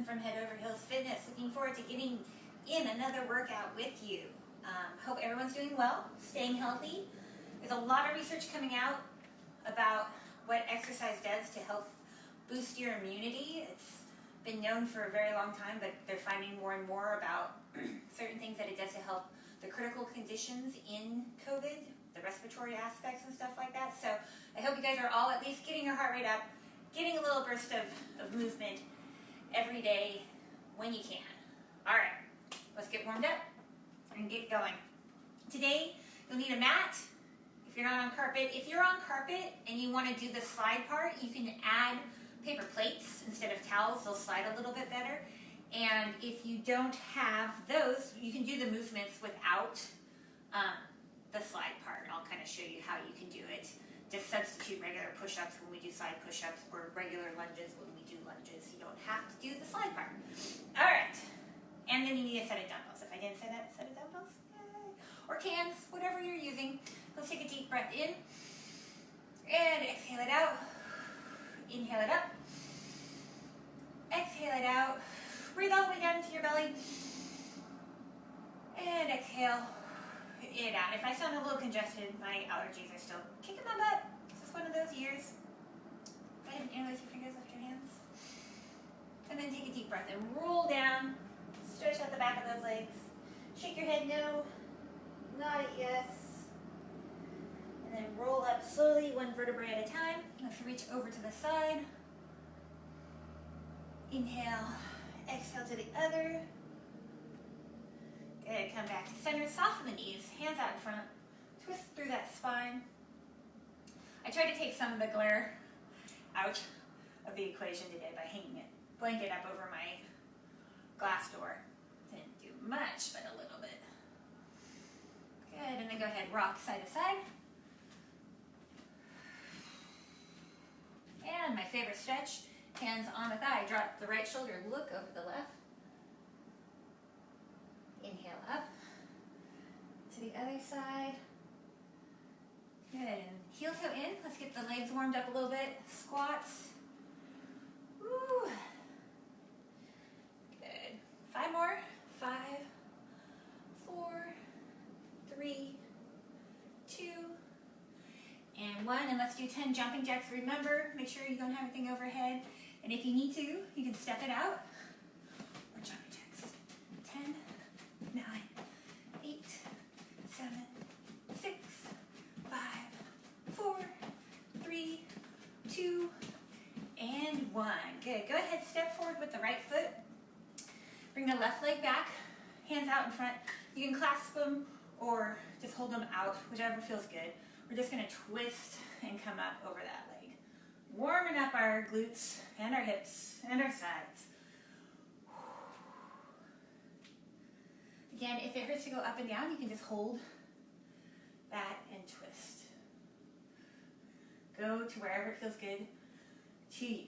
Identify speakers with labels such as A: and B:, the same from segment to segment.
A: from Head Over Heels Fitness. Looking forward to getting in another workout with you. Hope everyone's doing well, staying healthy. There's a lot of research coming out about what exercise does to help boost your immunity. It's been known for a very long time, but they're finding more and more about certain things that it does to help the critical conditions in COVID, the respiratory aspects and stuff like that. So I hope you guys are all at least getting your heart rate up, getting a little burst of movement every day when you can. All right, let's get warmed up and get going. Today, you'll need a mat if you're not on carpet. If you're on carpet and you want to do the slide part, you can add paper plates instead of towels. They'll slide a little bit better. And if you don't have those, you can do the movements without the slide part. I'll kind of show you how you can do it. Just substitute regular push-ups when we do side push-ups or regular lunges when we do lunges. You don't have to do the slide part. All right. And then you need a set of dumbbells. If I didn't say that, set of dumbbells. Yay. Or cans, whatever you're using. Let's take a deep breath in. And exhale it out. Inhale it up. Exhale it out. Breathe all the way down into your belly. And exhale it out. If I sound a little congested, my allergies are still kicking my butt. This is one of those years. Go ahead and interlace your fingers, lift your hands. And then take a deep breath and roll down. Stretch out the back of those legs. Shake your head no. Nod it yes. And then roll up slowly, one vertebrae at a time. Let's reach over to the side. Inhale. Exhale to the other. Good. Come back to center. Soften the knees. Hands out in front. Twist through that spine. I tried to take some of the glare out of the equation today by hanging it blanket up over my glass door. Didn't do much, but a little bit. Good. And then go ahead, rock side to side. And my favorite stretch, hands on the thigh. Drop the right shoulder, look over the left. Inhale up to the other side. Good. And heel toe in. Let's get the legs warmed up a little bit. Squats. Woo. Good. 5 more. 5, 4, 3, 2, and 1. And let's do 10 jumping jacks. Remember, make sure you don't have anything overhead. And if you need to, you can step it out. Or jumping jacks. 10, 9, 8, 7, 6, 5, 4, 3, 2, and 1. Good. Go ahead, step forward with the right foot. Bring the left leg back, hands out in front. You can clasp them or just hold them out, whichever feels good. We're just going to twist and come up over that leg. Warming up our glutes and our hips and our sides. Again, if it hurts to go up and down, you can just hold that and twist. Go to wherever it feels good to you.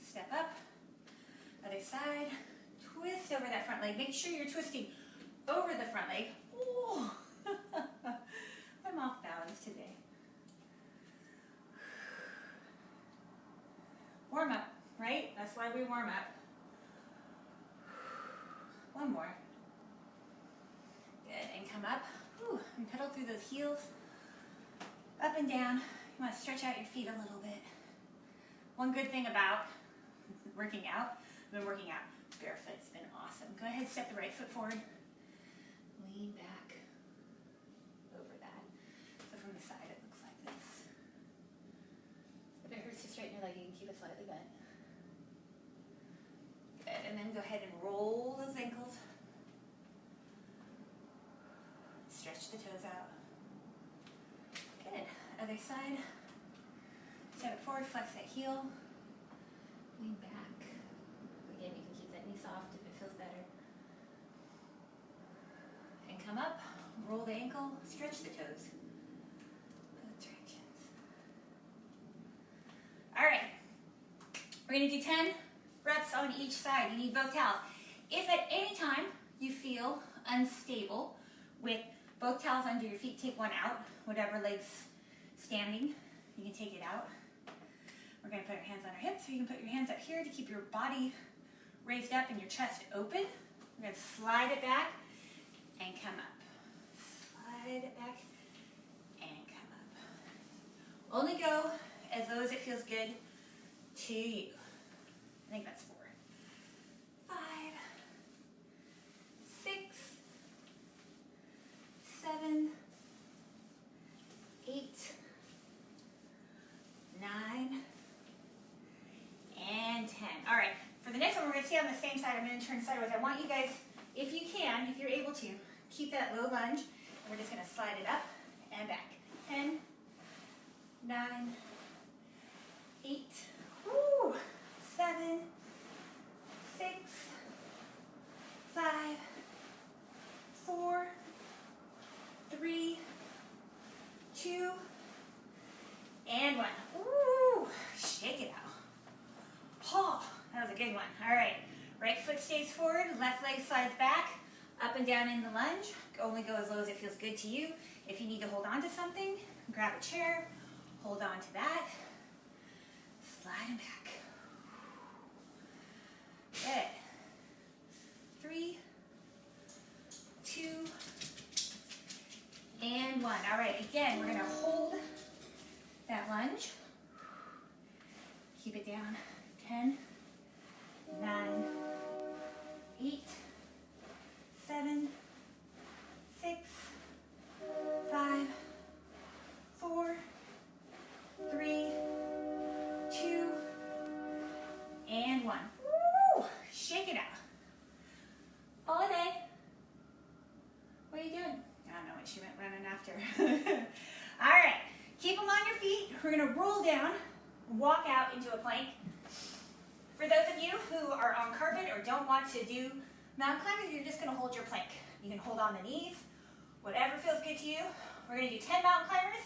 A: Step up, other side, twist over that front leg. Make sure you're twisting over the front leg. Ooh. I'm off balance today. Warm up, right? That's why we warm up. One more. Good, and come up. Ooh, and pedal through those heels. Up and down. You want to stretch out your feet a little bit. One good thing about working out, I've been working out barefoot. It's been awesome. Go ahead, step the right foot forward. Lean back over that. So from the side, it looks like this. If it hurts to straighten your leg, you can keep it slightly bent. Good, and then go ahead and roll those ankles. Stretch the toes out. Good. Other side. Step it forward, flex that heel. Lean back. Again, you can keep that knee soft if it feels better. And come up, roll the ankle, stretch the toes. Both directions. All right. We're going to do 10 reps on each side. You need both towels. If at any time you feel unstable with both towels under your feet, take one out. Whatever leg's standing, you can take it out. We're going to put our hands on our hips, so you can put your hands up here to keep your body raised up and your chest open. We're going to slide it back and come up. Slide it back and come up. Only go as low as it feels good to you. I think that's 4, 5, 6, 7, 8, 9, and 10. All right, for the next one, we're going to stay on the same side. I'm going to turn sideways. I want you guys, if you can, if you're able to, keep that low lunge. And we're just going to slide it up and back. 10, 9, 8, woo, 7, 6, 5, 4, 3, 2, and 1. Ooh, shake it out. Oh, that was a good one. All right, right foot stays forward, left leg slides back, up and down in the lunge. Only go as low as it feels good to you. If you need to hold on to something, grab a chair, hold on to that, slide them back. Good. 3, 2, and 1. All right, again, we're going to hold that lunge. Keep it down. 10, 9, 8, 7, 6, 5, 4, 3, 2, and 1. Woo! Shake it out. Holiday. What are you doing? I don't know what she went running after. All right, keep them on your feet. We're going to roll down, walk out into a plank. For those of you who are on carpet or don't want to do mountain climbing, you're just going to hold your plank. You can hold on the knees, whatever feels good to you. We're going to do 10 mountain climbers.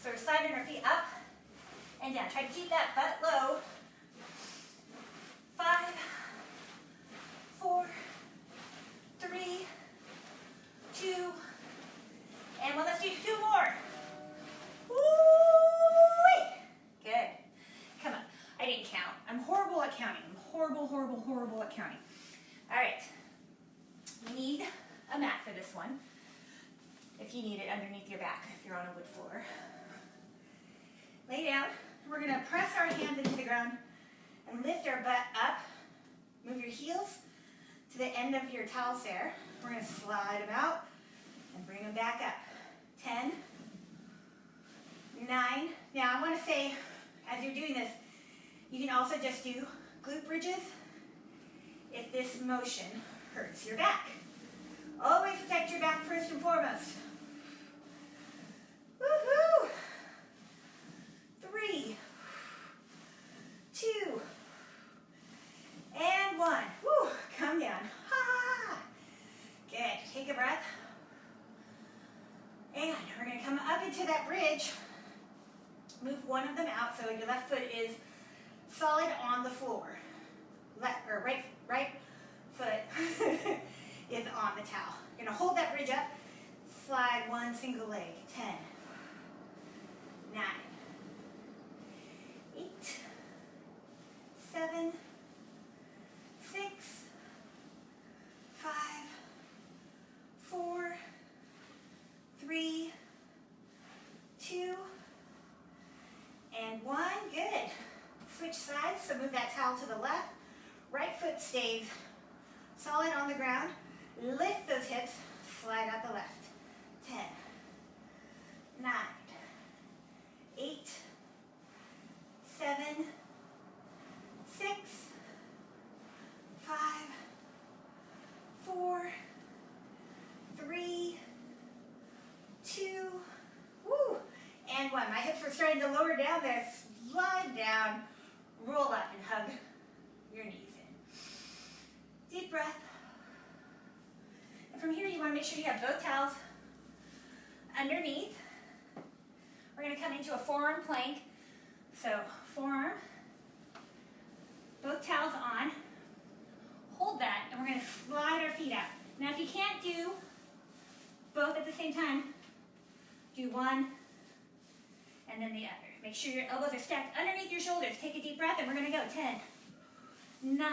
A: So we're sliding our feet up and down. Try to keep that butt low. 5, 4, 3, 2, and 1. Let's do 2 more. Woo! Good. Come on. I didn't count. I'm horrible at counting. I'm horrible at counting. All right. You need a mat for this one. If you need it underneath your back, if you're on a wood floor. Lay down. We're going to press our hands into the ground and lift our butt up. Move your heels to the end of your towel there. We're going to slide them out and bring them back up. 10, 9. Now I want to say, as you're doing this, you can also just do glute bridges if this motion hurts your back. Always protect your back first and foremost. Woohoo! 3, 2, and 1. Woo! Come down. Ha! Good. Take a breath. And we're going to come up into that bridge. Move one of them out so your left foot is solid on the floor. Right foot is on the towel. You're going to hold that bridge up. Slide one single leg. 10, 9, 8, 7, 6, 5, 4, 3, 2, and 1. Good. Switch sides, so move that towel to the left. Right foot stays solid on the ground. Lift those hips, slide out the left. 10, 9, 8, 7, 6, 5, 4, 3, 2, woo, and 1. My hips are starting to lower down there. Slide down, roll up and hug your knees in. Deep breath. And from here, you want to make sure you have both towels underneath. We're going to come into a forearm plank. So forearm, both towels on. Hold that, and we're going to slide our feet out. Now, if you can't do both at the same time, do one and then the other. Make sure your elbows are stacked underneath your shoulders. Take a deep breath, and we're going to go. 10, 9,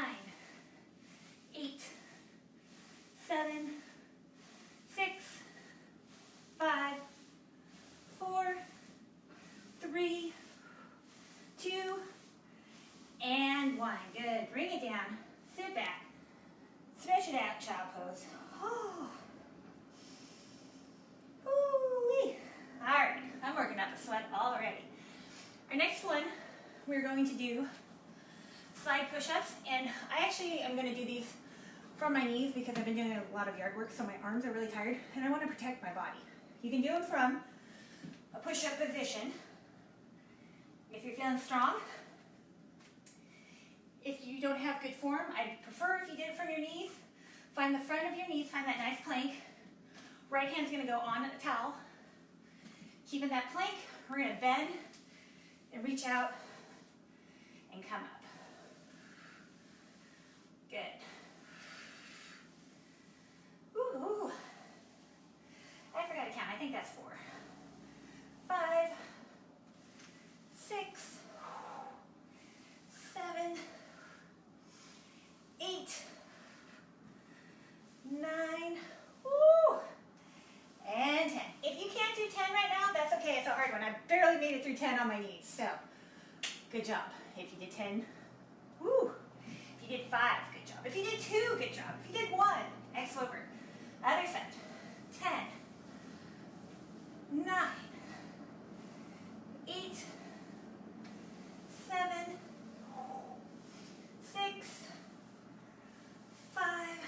A: down, sit back, stretch it out, child pose. Oh. Ooh-wee. All right, I'm working up a sweat already. Our next one, we're going to do side push-ups, and I actually am going to do these from my knees because I've been doing a lot of yard work, so my arms are really tired, and I want to protect my body. You can do them from a push-up position if you're feeling strong. If you don't have good form, I'd prefer if you did it from your knees. Find the front of your knees, find that nice plank. Right hand's going to go on a towel. Keeping that plank, we're going to bend and reach out and come up. Good. Ooh. I forgot to count. I think that's 4. 5, 6, 7, 8, 9, woo, and 10. If you can't do 10 right now, that's okay. It's a hard one. I barely made it through 10 on my knees, so good job. If you did 10, woo. If you did 5, good job. If you did 2, good job. If you did 1, excellent work. Other side. 10, 9, 8, 7, 6, 5,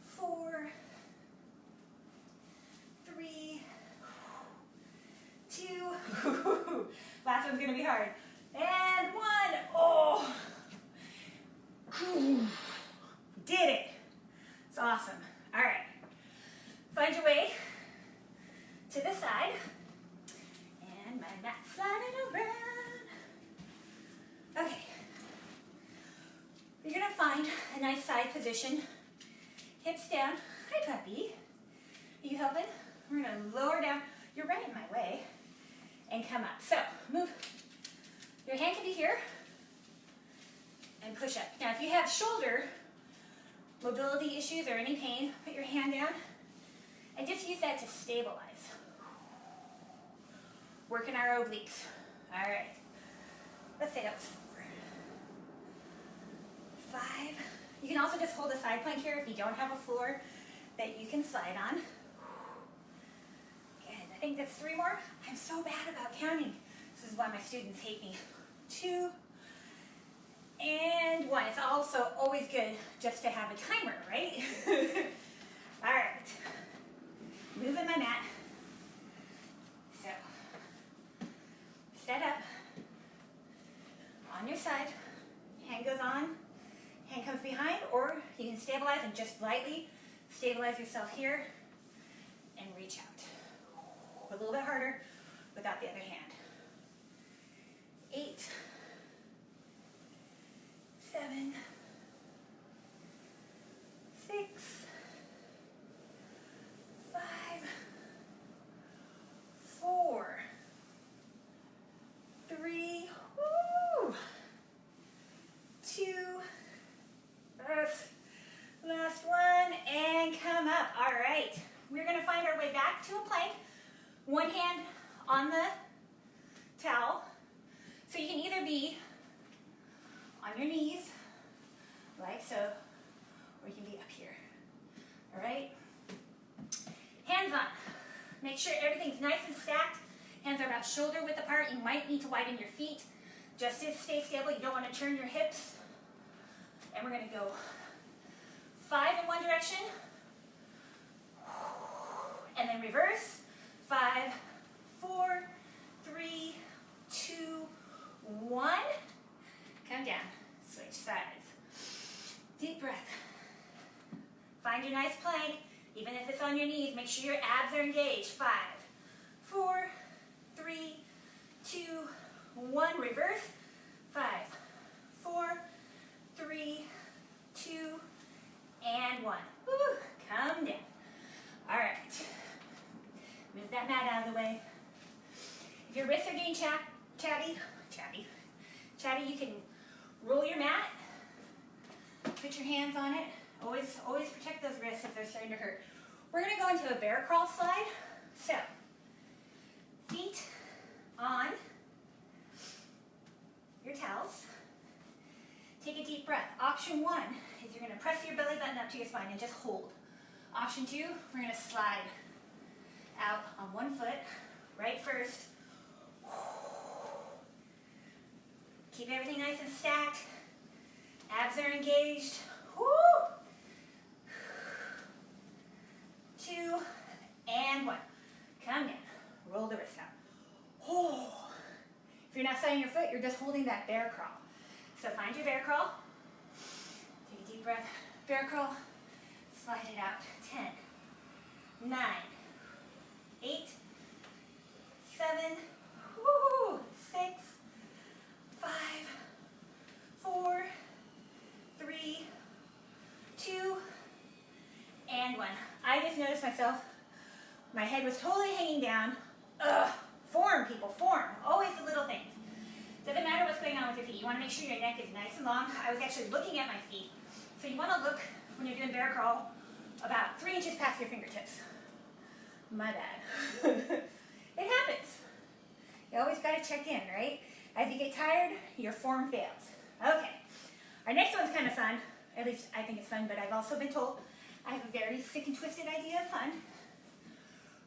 A: 4, 3, 2, last one's gonna be hard, and 1. Oh, did it. It's awesome. All right, find your way to the side, and my mat sliding around. Okay, you're gonna find a nice side position, hips down. Hi, puppy. Are you helping? We're gonna lower down. You're right in my way, and come up. So move. Your hand can be here, and push up. Now, if you have shoulder mobility issues or any pain, put your hand down, and just use that to stabilize. Working our obliques. All right. Let's say that was 4. 5. You can also just hold a side plank here if you don't have a floor that you can slide on. Good. I think that's 3 more. I'm so bad about counting. This is why my students hate me. 2 and 1. It's also always good just to have a timer, right? All right. Moving my mat. So, set up on your side. Hand goes on, hand comes behind, or you can stabilize and just lightly stabilize yourself here and reach out. A little bit harder without the other hand. 8, 7, 6, 5, 4, 3, woo, 2, last one, and come up. All right, we're gonna find our way back to a plank. One hand on the towel. So you can either be on your knees, like so, or you can be up here. All right? Hands on. Make sure everything's nice and stacked. Hands are about shoulder width apart. You might need to widen your feet just to stay stable. You don't want to turn your hips. And we're going to go 5 in one direction, and then reverse. 5, 4, 3, 2, 1. Come down. Switch sides. Deep breath. Find your nice plank. Even if it's on your knees, make sure your abs are engaged. 5, 4, 3, 2, 1. Reverse. 5, 4, 3, 2, and 1. Woo. Come down. All right. Move that mat out of the way. If your wrists are getting chatty, you can roll your mat, put your hands on it. Always protect those wrists if they're starting to hurt. We're going to go into a bear crawl slide. So, feet on your towels. Take a deep breath. Option 1 is you're going to press your belly button up to your spine and just hold. Option 2, we're going to slide out on one foot, right first. Keep everything nice and stacked. Abs are engaged. Woo! 2 and 1. Come down. Roll the wrist out. Oh. If you're not sliding your foot, you're just holding that bear crawl. So find your bear crawl. Take a deep breath. Bear crawl. Slide it out. 10, 9, 8, 7, woo, 6, 5, 4, 3, 2, and 1. I just noticed myself, my head was totally hanging down. Ugh. Form, people, form. Always the little things. Doesn't matter what's going on with your feet. You want to make sure your neck is nice and long. I was actually looking at my feet. So you want to look, when you're doing bear crawl, about 3 inches past your fingertips. My bad. It happens. You always got to check in, right? As you get tired, your form fails. Okay. Our next one's kind of fun. At least I think it's fun, but I've also been told I have a very sick and twisted idea of fun.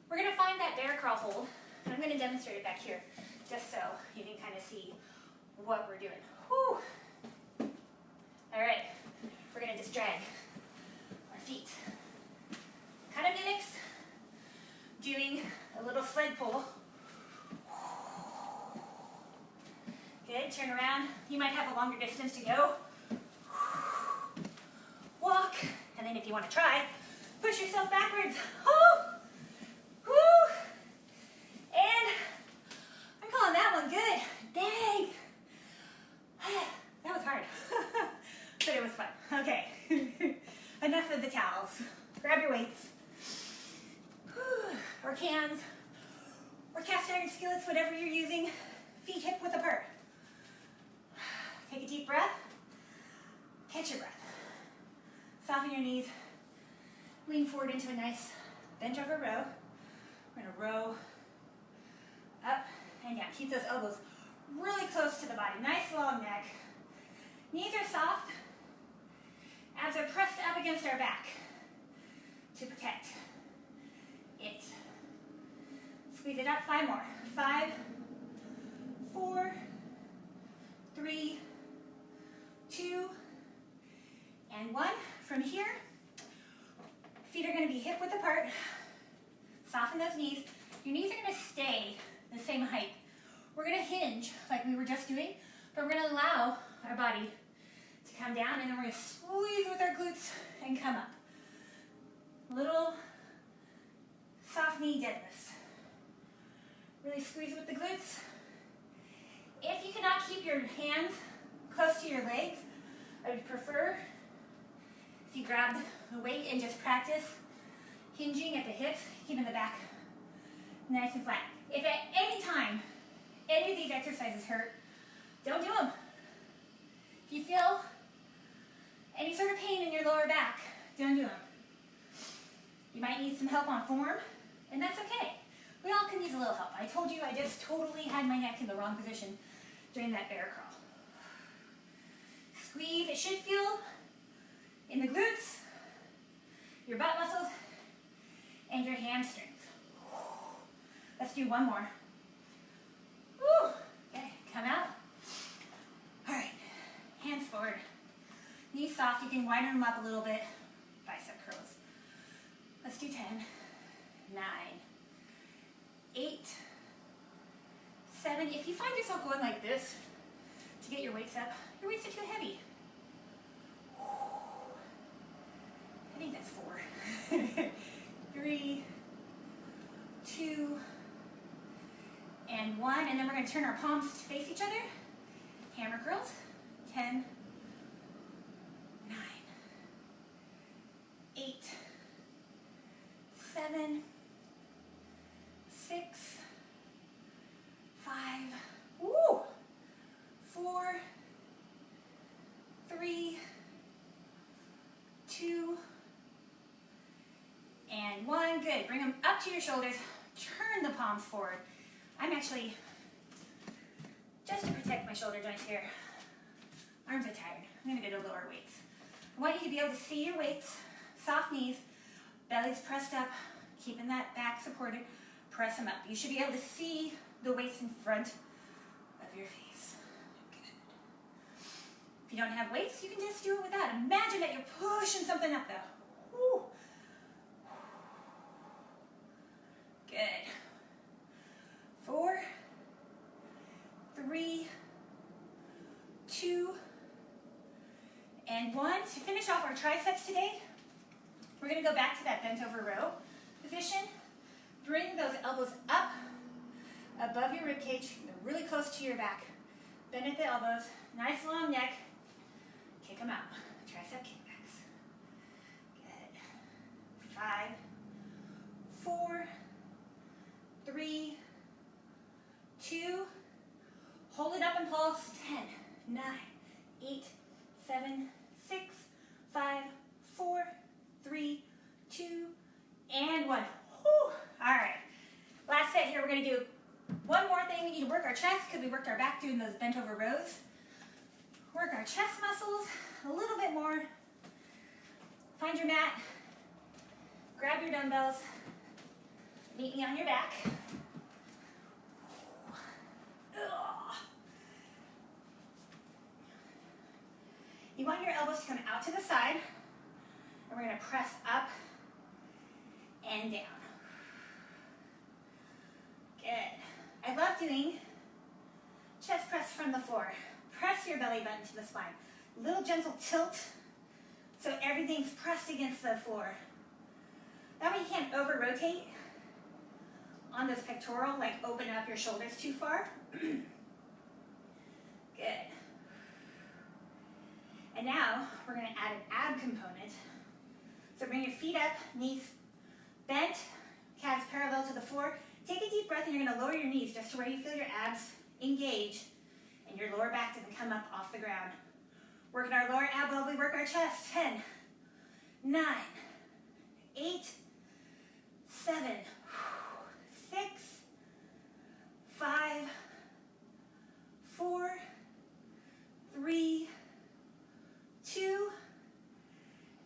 A: We're going to find that bear crawl hold. And I'm going to demonstrate it back here, just so you can kind of see what we're doing. Whew. All right, we're going to just drag our feet. Kind of mimics doing a little sled pull. Good, turn around. You might have a longer distance to go. Walk, and then if you want to try, push yourself backwards. Oh. Woo. And I'm calling that one good. Dang. That was hard. But it was fun. Okay. Enough of the towels. Grab your weights. Or cans. Or cast iron skillets, whatever you're using. Feet hip width apart. Take a deep breath. Catch your breath. Soften your knees. Lean forward into a nice bench over row. We're going to row up and down. Keep those elbows really close to the body. Nice long neck. Knees are soft. Abs are pressed up against our back to protect it. Squeeze it up. 5 more. 5, 4, 3, 2, and 1. From here, feet are going to be hip width apart. Soften those knees. Your knees are going to stay the same height. We're going to hinge like we were just doing, but we're going to allow our body to come down, and then we're going to squeeze with our glutes and come up. Little soft knee deadlifts. Really squeeze with the glutes. If you cannot keep your hands close to your legs, I would prefer if you grab the weight and just practice hinging at the hips, keeping the back nice and flat. If at any time any of these exercises hurt, don't do them. If you feel any sort of pain in your lower back, don't do them. You might need some help on form, and that's okay. We all can use a little help. I told you I just totally had my neck in the wrong position during that bear crawl. Squeeze. It should feel in the glutes, your butt muscles, and your hamstrings. Let's do one more. Woo. Okay, come out. All right, hands forward. Knees soft. You can widen them up a little bit. Bicep curls. Let's do 10, 9, 8, 7. If you find yourself going like this to get your weights up, your weights are too heavy. I think that's 4. 3, 2, and 1. And then we're going to turn our palms to face each other. Hammer curls. 10, 9, 8, 7, 6, 5, woo, 4, 3, 2, and 1. Good. Bring them up to your shoulders. Turn the palms forward. I'm actually, just to protect my shoulder joints here, arms are tired. I'm gonna go to lower weights. I want you to be able to see your weights, soft knees, belly's pressed up, keeping that back supported, press them up. You should be able to see the weights in front of your face. Good. If you don't have weights, you can just do it without. Imagine that you're pushing something up though. Woo. Good. 4, 3, 2, and 1. To finish off our triceps today, we're going to go back to that bent over row position. Bring those elbows up above your rib cage, really close to your back. Bend at the elbows, nice long neck. Kick them out. Tricep kickbacks. Good. 5, 4, 3, 2. Hold it up and pulse. 10, 9, 8, 7, 6, 5, 4, 3, 2, and 1. Whew. All right. Last set here. We're going to do one more thing. We need to work our chest because we worked our back doing those bent over rows. Work our chest muscles a little bit more. Find your mat. Grab your dumbbells. Meet me on your back. Ugh. You want your elbows to come out to the side, and we're going to press up and down. Good. I love doing chest press from the floor. Press your belly button to the spine. Little gentle tilt so everything's pressed against the floor. That way you can't over-rotate on this pectoral, like open up your shoulders too far. Good. And now we're going to add an ab component. So bring your feet up, knees bent, calves parallel to the floor. Take a deep breath and you're going to lower your knees just to where you feel your abs engage and your lower back doesn't come up off the ground. Working our lower ab while we work our chest. 10, 9, 8, 7, 6, 5, 4, 3, 2,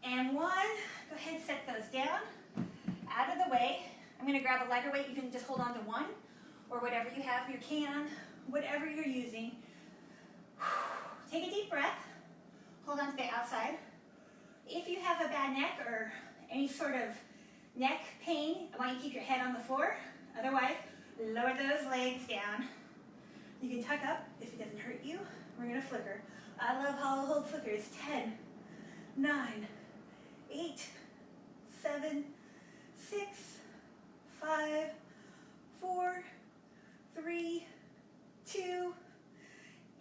A: and 1. Go ahead and set those down. Out of the way. I'm going to grab a lighter weight. You can just hold on to one or whatever you have, your can, whatever you're using. Take a deep breath. Hold on to the outside. If you have a bad neck or any sort of neck pain, I want you to keep your head on the floor. Otherwise, lower those legs down. You can tuck up if it doesn't hurt you. We're going to flicker. I love hollow hold flickers. 10, 9, 8, 7, 6, 5, 4, 3, 2,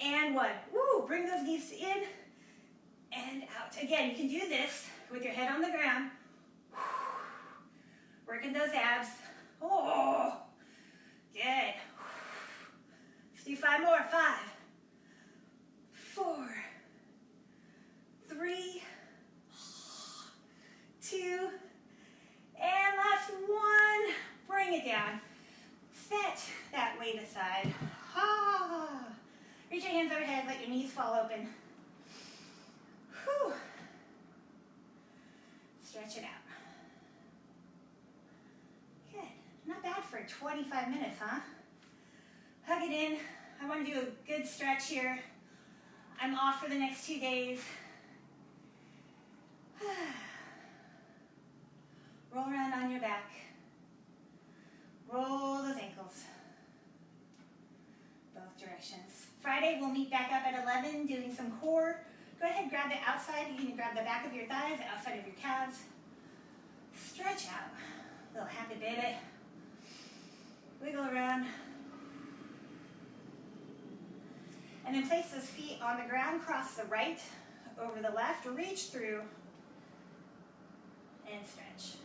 A: and 1. Woo! Bring those knees in and out. Again, you can do this with your head on the ground. Working those abs. Oh, good. Let's do 5 more. 5, 4, 3, 2, and last 1. Bring it down. Set that weight aside. Ah. Reach your hands overhead. Let your knees fall open. Whew. Stretch it out. Good. Not bad for 25 minutes, huh? Hug it in. I want to do a good stretch here. I'm off for the next 2 days. Roll around on your back. Roll those ankles. Both directions. Friday, we'll meet back up at 11 doing some core. Go ahead, grab the outside. You can grab the back of your thighs, the outside of your calves. Stretch out. Little happy baby. Wiggle around. And then place those feet on the ground. Cross the right over the left. Reach through and stretch.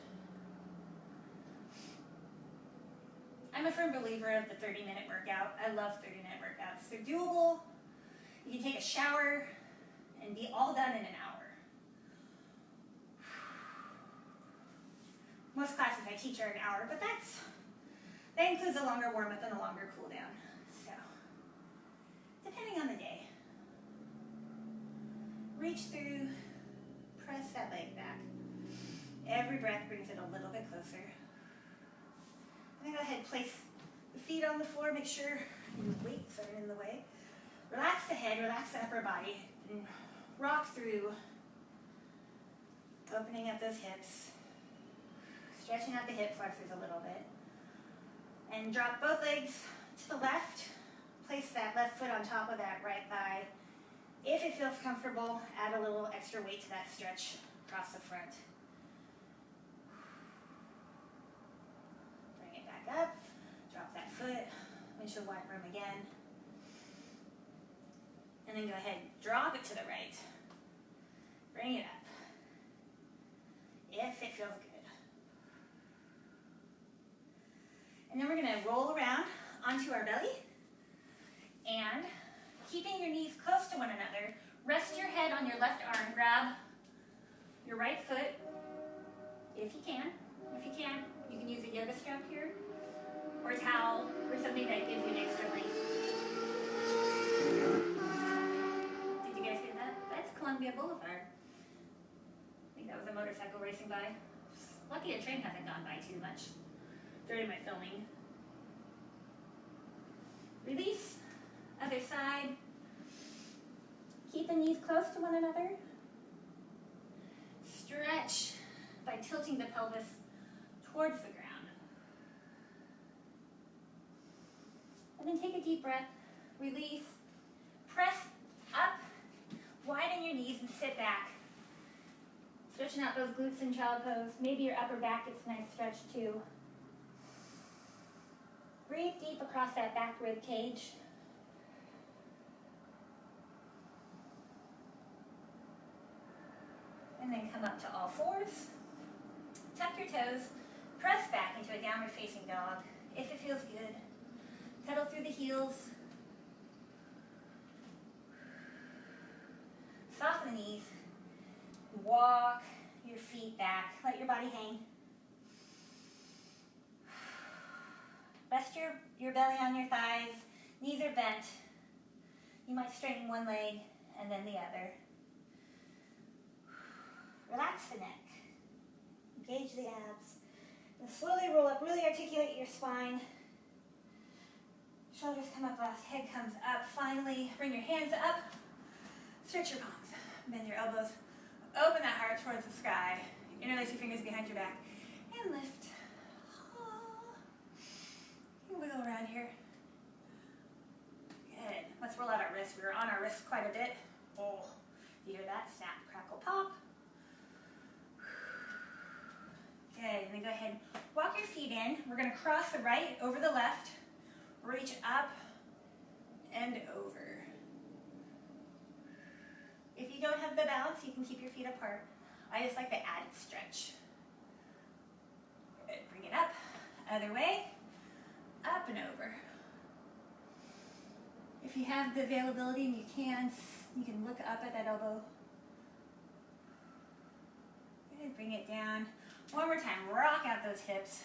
A: I'm a firm believer of the 30-minute workout. I love 30-minute workouts. They're doable. You can take a shower and be all done in an hour. Most classes I teach are an hour, but that includes a longer warm-up and a longer cool-down. So, depending on the day. reach through, press that leg back. Every breath brings it a little bit closer. And then go ahead, place the feet on the floor, make sure your weights aren't in the way. Relax the head, relax the upper body, and rock through, opening up those hips, stretching out the hip flexors a little bit. And drop both legs to the left. Place that left foot on top of that right thigh. If it feels comfortable, add a little extra weight to that stretch across the front. Bring it back up. Drop that foot. Windshield wiper room again. And then go ahead, drop it to the right. Bring it up. If it feels good. And then we're going to roll around onto our belly. And keeping your knees close to one another, rest your head on your left arm. Grab your right foot, if you can. If you can, you can use a yoga strap here, or a towel, or something that gives you an extra length. Did you guys hear that? That's Columbia Boulevard. I think that was a motorcycle racing by. Lucky a train hasn't gone by too much during my filming. Release, other side. Keep the knees close to one another. Stretch by tilting the pelvis towards the ground. And then take a deep breath, release, press up, widen your knees and sit back. Stretching out those glutes in child pose. Maybe your upper back gets a nice stretch too. Breathe deep across that back rib cage. And then come up to all fours. Tuck your toes. Press back into a downward facing dog if it feels good. Pedal through the heels. Soften the knees. Walk your feet back. Let your body hang. Rest your belly on your thighs. Knees are bent. You might straighten one leg and then the other. Relax the neck. Engage the abs. And slowly roll up. Really articulate your spine. Shoulders come up, last head comes up. Finally, bring your hands up. Stretch your palms. Bend your elbows. Open that heart towards the sky. Interlace your fingers behind your back. And lift. Wiggle around here. Good. Let's roll out our wrists. We were on our wrists quite a bit. Oh, you hear that? Snap, crackle, pop. Good. And then go ahead. Walk your feet in. We're going to cross the right over the left. Reach up and over. If you don't have the balance, you can keep your feet apart. I just like the added stretch. Good. Bring it up. Other way. Up and over. If you have the availability and you can look up at that elbow. Good, bring it down. One more time, rock out those hips.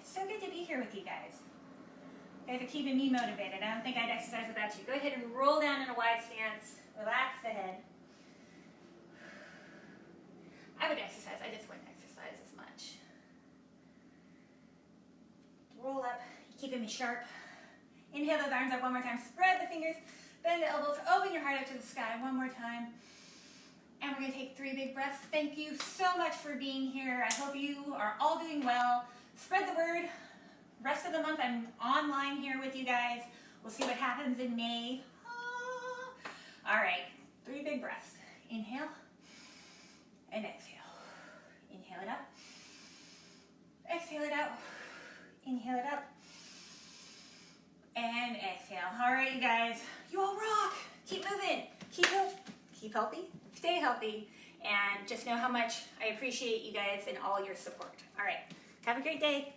A: So good to be here with you guys. You guys are keeping me motivated. I don't think I'd exercise without you. Go ahead and roll down in a wide stance. Relax the head. I would exercise, I just wouldn't exercise as much. Roll up, keeping me sharp. Inhale those arms up one more time. Spread the fingers, bend the elbows, open your heart up to the sky one more time. And we're going to take 3 big breaths. Thank you so much for being here. I hope you are all doing well. Spread the word. Rest of the month, I'm online here with you guys. We'll see what happens in May. All right, 3 big breaths. Inhale and exhale. Inhale it up. Exhale it out. Inhale it up. And exhale. All right, you guys. You all rock. Keep moving. Keep healthy. Stay healthy. And just know how much I appreciate you guys and all your support. All right. Have a great day.